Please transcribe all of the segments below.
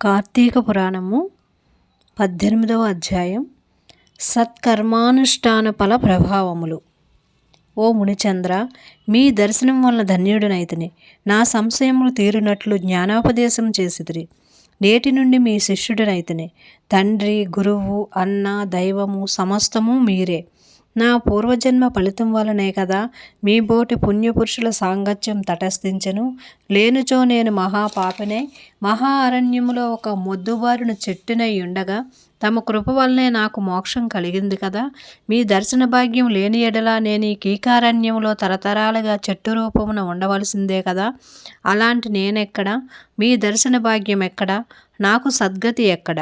కార్తీక పురాణము 18వ అధ్యాయం సత్కర్మానుష్ఠాన ఫల ప్రభావములు. ఓ మునిచంద్ర, మీ దర్శనం వలన ధన్యుడినైతిని. నా సంశయములు తీరినట్లు జ్ఞానోపదేశం చేసితిరి. నేటి నుండి మీ శిష్యుడినైతిని. తండ్రి, గురువు, అన్న, దైవము సమస్తము మీరే. నా పూర్వజన్మ ఫలితం వలనే కదా మీ బోటి పుణ్యపురుషుల సాంగత్యం తటస్థించెను. లేనుచో నేను మహాపాపినై మహా అరణ్యములో ఒక మొద్దుబారిన చెట్టునై ఉండగా తమ కృప వల్లనే నాకు మోక్షం కలిగింది కదా. మీ దర్శన భాగ్యం లేని ఎడల నేను ఈ కీకారణ్యంలో తరతరాలుగా చెట్టు రూపమున ఉండవలసిందే కదా. అలాంటి నేనెక్కడ? మీ దర్శన భాగ్యం ఎక్కడ? నాకు సద్గతి ఎక్కడ?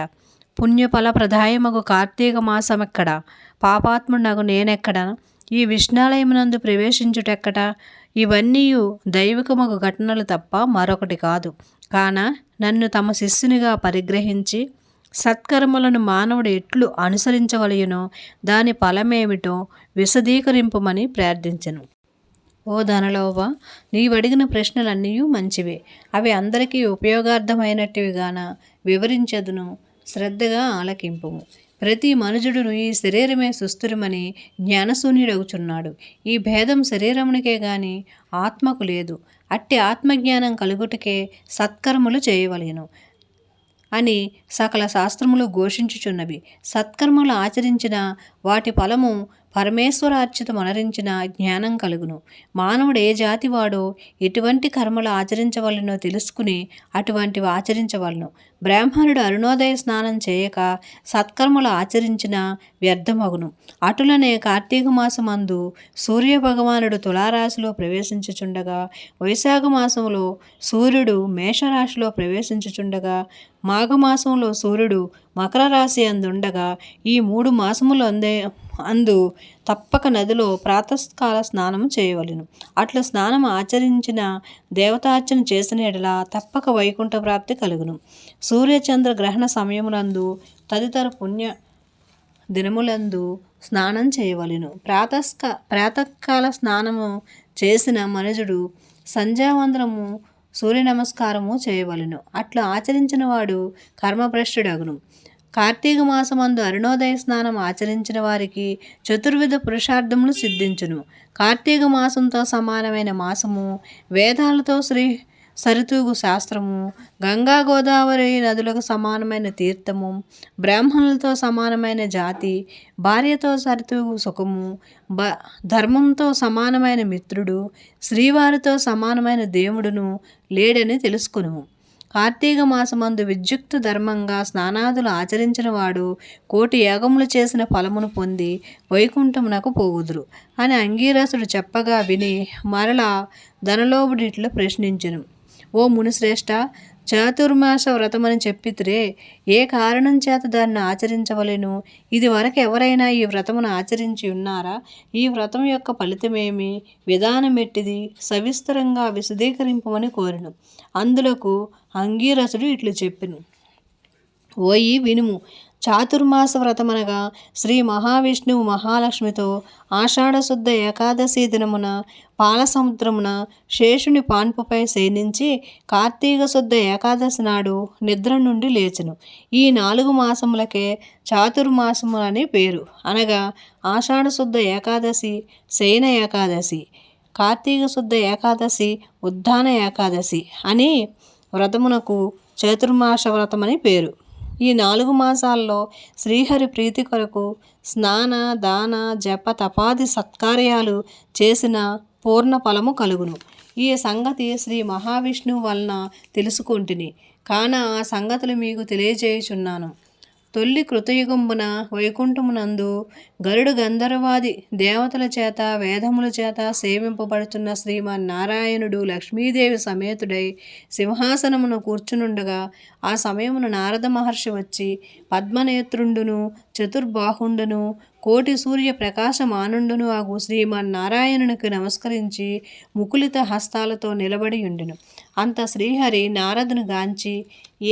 పుణ్యఫలప్రదాయమగు కార్తీక మాసమెక్కడ? పాపాత్మునగు నేనెక్కడ? ఈ విష్ణాలయమునందు ప్రవేశించుటెక్కట? ఇవన్నీ దైవికమగు ఘటనలు తప్ప మరొకటి కాదు. కాన నన్ను తమ శిష్యునిగా పరిగ్రహించి సత్కర్మలను మానవుడు ఎట్లు అనుసరించవలయునో దాని ఫలమేమిటో విశదీకరింపమని ప్రార్థించెను. ఓ ధనలోభ, నీవడిగిన ప్రశ్నలన్నీ మంచివే. అవి అందరికీ ఉపయోగార్థమైనట్టుగాన వివరించదును, శ్రద్ధగా ఆలకింపుము. ప్రతి మనుజుడును ఈ శరీరమే సుస్థిరమని జ్ఞానశూన్యుడగుచున్నాడు. ఈ భేదం శరీరమునికే గాని ఆత్మకు లేదు. అట్టి ఆత్మజ్ఞానం కలుగుటకే సత్కర్మలు చేయవలెను అని సకల శాస్త్రములు ఘోషించుచున్నవి. సత్కర్మలు ఆచరించిన వాటి ఫలము పరమేశ్వరార్చితమనరించిన జ్ఞానం కలుగును. మానవుడు ఏ జాతివాడో ఎటువంటి కర్మలు ఆచరించవలనో తెలుసుకుని అటువంటివి ఆచరించవలను. బ్రాహ్మణుడు అరుణోదయ స్నానం చేయక సత్కర్మలు ఆచరించిన వ్యర్థమగును. అటులనే కార్తీక మాసమందు సూర్యభగవానుడు తులారాశిలో ప్రవేశించుచుండగా, వైశాఖ మాసంలో సూర్యుడు మేషరాశిలో ప్రవేశించుచుండగా, మాఘమాసంలో సూర్యుడు మకర రాశి అందుండగా, ఈ 3 మాసములు అందు తప్పక నదిలో ప్రాతకాల స్నానము చేయవలెను. అట్లా స్నానం ఆచరించిన దేవతార్చన చేసిన ఎడల తప్పక వైకుంఠ ప్రాప్తి కలుగును. సూర్యచంద్ర గ్రహణ సమయములందు తదితర పుణ్య దినములందు స్నానం చేయవలెను. ప్రాతకాల స్నానము చేసిన మనుజుడు సంధ్యావందనము, సూర్య నమస్కారము చేయవలెను. అట్లా ఆచరించిన వాడు కర్మభ్రష్టుడగును. కార్తీక మాసమందు అరుణోదయ స్నానం ఆచరించిన వారికి చతుర్విధ పురుషార్థములు సిద్ధించును. కార్తీక మాసంతో సమానమైన మాసము, వేదాలతో సరితూగు శాస్త్రము, గంగా గోదావరి నదులకు సమానమైన తీర్థము, బ్రాహ్మణులతో సమానమైన జాతి, భార్యతో సరితూగు సుఖము, ధర్మంతో సమానమైన మిత్రుడు, శ్రీవారితో సమానమైన దేవుడును లేడని తెలుసుకును. కార్తీక మాసమందు విద్యుక్త ధర్మంగా స్నానాదులు ఆచరించిన వాడు 1,000,000 యాగములు చేసిన ఫలమును పొంది వైకుంఠమునకు పోవుదురు అని అంగీరసుడు చెప్పగా విని మరలా ధనలోభుడిట్లో ప్రశ్నించెను. ఓ మునిశ్రేష్ఠ, చాతుర్మాస వ్రతమని చెప్పితిరే, ఏ కారణం చేత దాన్ని ఆచరించవలెను? ఇది వరకు ఎవరైనా ఈ వ్రతమును ఆచరించి ఉన్నారా? ఈ వ్రతం యొక్క ఫలితమేమి, విధానమెట్టిది సవిస్తరంగా విశదీకరింపమని కోరెను. అందులకు అంగీరసుడు ఇట్లు చెప్పెను. ఓయి వినుము. చాతుర్మాస వ్రతమనగా శ్రీ మహావిష్ణువు మహాలక్ష్మితో ఆషాఢశుద్ధ ఏకాదశి దినమున పాలసముద్రమున శేషుని పాన్పుపై శయనించి కార్తీక శుద్ధ ఏకాదశి నాడు నిద్ర నుండి లేచెను. ఈ 4 మాసములకే చాతుర్మాసములని పేరు. అనగా ఆషాఢశుద్ధ ఏకాదశి శయన ఏకాదశి, కార్తీక శుద్ధ ఏకాదశి ఉద్దాన ఏకాదశి అని వ్రతమునకు చాతుర్మాస వ్రతమని పేరు. ఈ 4 మాసాల్లో శ్రీహరి ప్రీతి కొరకు స్నాన, దాన, జప, తపాది సత్కార్యాలు చేసిన పూర్ణ ఫలము కలుగును. ఈ సంగతి శ్రీ మహావిష్ణువు వలన తెలుసుకొంటిని కాన ఆ సంగతులు మీకు తెలియజేయుచున్నాను. తొల్లి కృతయుగంబున వైకుంఠమునందు గరుడు గంధర్వాది దేవతల చేత వేదముల చేత సేవింపబడుతున్న శ్రీమన్నారాయణుడు లక్ష్మీదేవి సమేతుడై సింహాసనమున కూర్చునుండగా ఆ సమయమున నారద మహర్షి వచ్చి పద్మనేత్రుండును, చతుర్బాహుండును, కోటి సూర్య ప్రకాశమానుండును అగు శ్రీమన్నారాయణునికి నమస్కరించి ముకులిత హస్తాలతో నిలబడి ఉండెను. అంత శ్రీహరి నారదును గాంచి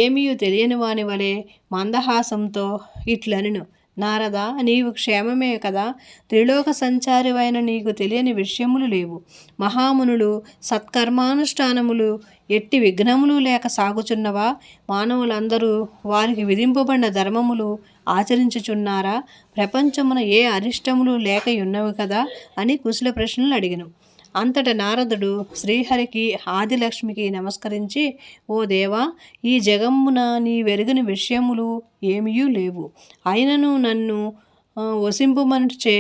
ఏమీ తెలియని వాని వలె మందహాసంతో ఇట్లనెను. నారద, నీవు క్షేమమే కదా? త్రిలోక సంచారివైన నీకు తెలియని విషయములు లేవు. మహామునులు సత్కర్మానుష్ఠానములు ఎట్టి విఘ్నములు లేక సాగుచున్నవా? మానవులందరూ వారికి విధింపబడిన ధర్మములు ఆచరించుచున్నారా? ప్రపంచమున ఏ అరిష్టములు లేక ఉన్నవి కదా అని కుశల ప్రశ్నలు అడిగను. అంతట నారదుడు శ్రీహరికి ఆదిలక్ష్మికి నమస్కరించి, ఓ దేవా, ఈ జగమ్మున నీ వెరుగని విషయములు ఏమీయూ లేవు. అయినను నన్ను వసింపుమనుచే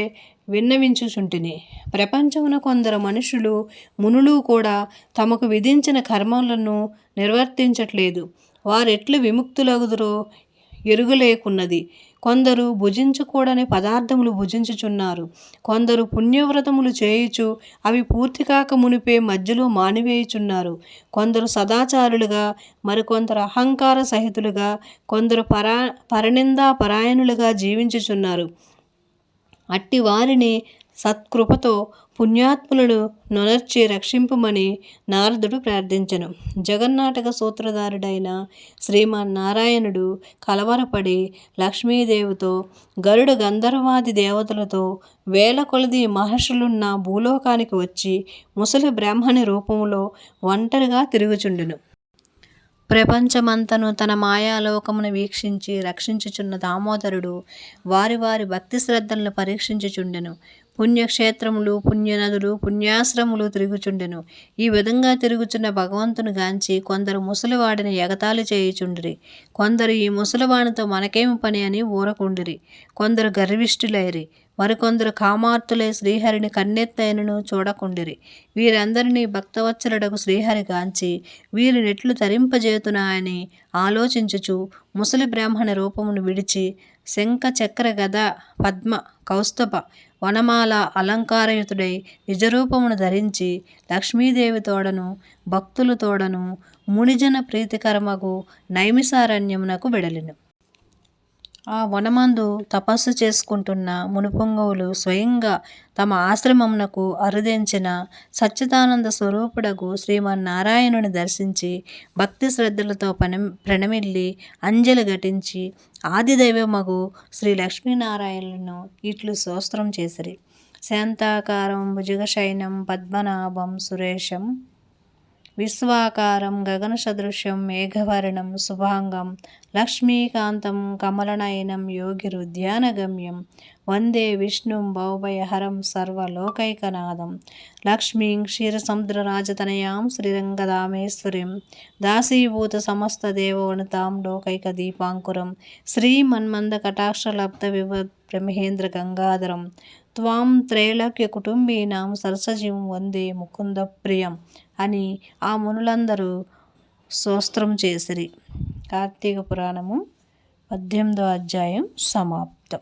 విన్నవించుచుంటిని. ప్రపంచమున కొందరు మనుషులు మునులు కూడా తమకు విధించిన కర్మలను నిర్వర్తించట్లేదు. వారెట్లు విముక్తులగుదురో ఎరుగలేకున్నది. కొందరు భుజించకూడని పదార్థములు భుజించుచున్నారు. కొందరు పుణ్యవ్రతములు చేయుచు అవి పూర్తి కాక మునిపే మధ్యలో మానివేయుచున్నారు. కొందరు సదాచారులుగా, మరికొందరు అహంకార సహితులుగా, కొందరు పరనిందా పరాయణులుగా జీవించుచున్నారు. అట్టి వారిని సత్కృపతో పుణ్యాత్ములను నొనర్చి రక్షింపమని నారదుడు ప్రార్థించెను. జగన్నాటక సూత్రధారుడైన శ్రీమన్నారాయణుడు కలవరపడి లక్ష్మీదేవితో, గరుడ గంధర్వాది దేవతలతో వేల కొలది మహర్షులున్న భూలోకానికి వచ్చి ముసలి బ్రాహ్మణి రూపంలో ఒంటరిగా తిరుగుచుండెను. ప్రపంచమంతను తన మాయాలోకమును వీక్షించి రక్షించుచున్న దామోదరుడు వారి వారి భక్తి శ్రద్ధలను పరీక్షించుచుండెను. పుణ్యక్షేత్రములు, పుణ్యనదులు, పుణ్యాశ్రములు తిరుగుచుండెను. ఈ విధంగా తిరుగుచున్న భగవంతుని గాంచి కొందరు ముసలివాడిని ఎగతాళి చేయుచుండిరి. కొందరు ఈ ముసలివానితో మనకేమి పని అని ఊరకుండిరి. కొందరు గర్విష్ఠులైరి. మరికొందరు కామార్తులై శ్రీహరిని కన్నెత్తైనను చూడకుండిరి. వీరందరినీ భక్తవత్సలుడకు శ్రీహరి గాంచి వీరినెట్లు తరింపజేతునా అని ఆలోచించుచు ముసలి బ్రాహ్మణ రూపమును విడిచి శంఖ చక్ర గద పద్మ కౌస్తుభ వనమాల అలంకారయుతుడై నిజరూపమును ధరించి లక్ష్మీదేవి తోడను భక్తులు తోడను మునిజన ప్రీతికరమగు నైమిసారణ్యమునకు వెడలెను. ఆ వనమందు తపస్సు చేసుకుంటున్న మునిపొంగవులు స్వయంగా తమ ఆశ్రమమునకు అరుదెంచిన సచ్చిదానంద స్వరూపుడగు శ్రీమన్నారాయణుని దర్శించి భక్తి శ్రద్ధలతో ప్రణమిల్లి అంజలి ఘటించి ఆదిదైవమగు శ్రీ లక్ష్మీనారాయణులను ఇట్లు స్తోత్రం చేసిరి. శాంతాకారం భుజగశయనం పద్మనాభం సురేశం విశ్వాకారం గగనసదృశం మేఘవర్ణం శుభాంగం లక్ష్మీకాంతం కమలనయనం యోగిరుద్యానగమ్యం వందే విష్ణుం భవభయహరం సర్వలోకైకనాథం లక్ష్మీం క్షీరసముద్రరాజతనయాం శ్రీరంగదామేశ్వరీం దాసీభూత సమస్తదేవవనితాం లోకైక దీపాంకురం శ్రీమన్మందకటాక్షలబ్ధ విభ్రమహేంద్ర గంగాధరం త్వాం త్రైలోక్య కుటుంబీనాం సరసజీం వందే ముకుంద ప్రియం అని ఆ మునులందరూ స్తోత్రం చేసిరి. కార్తీక పురాణము 18వ అధ్యాయం సమాప్తం.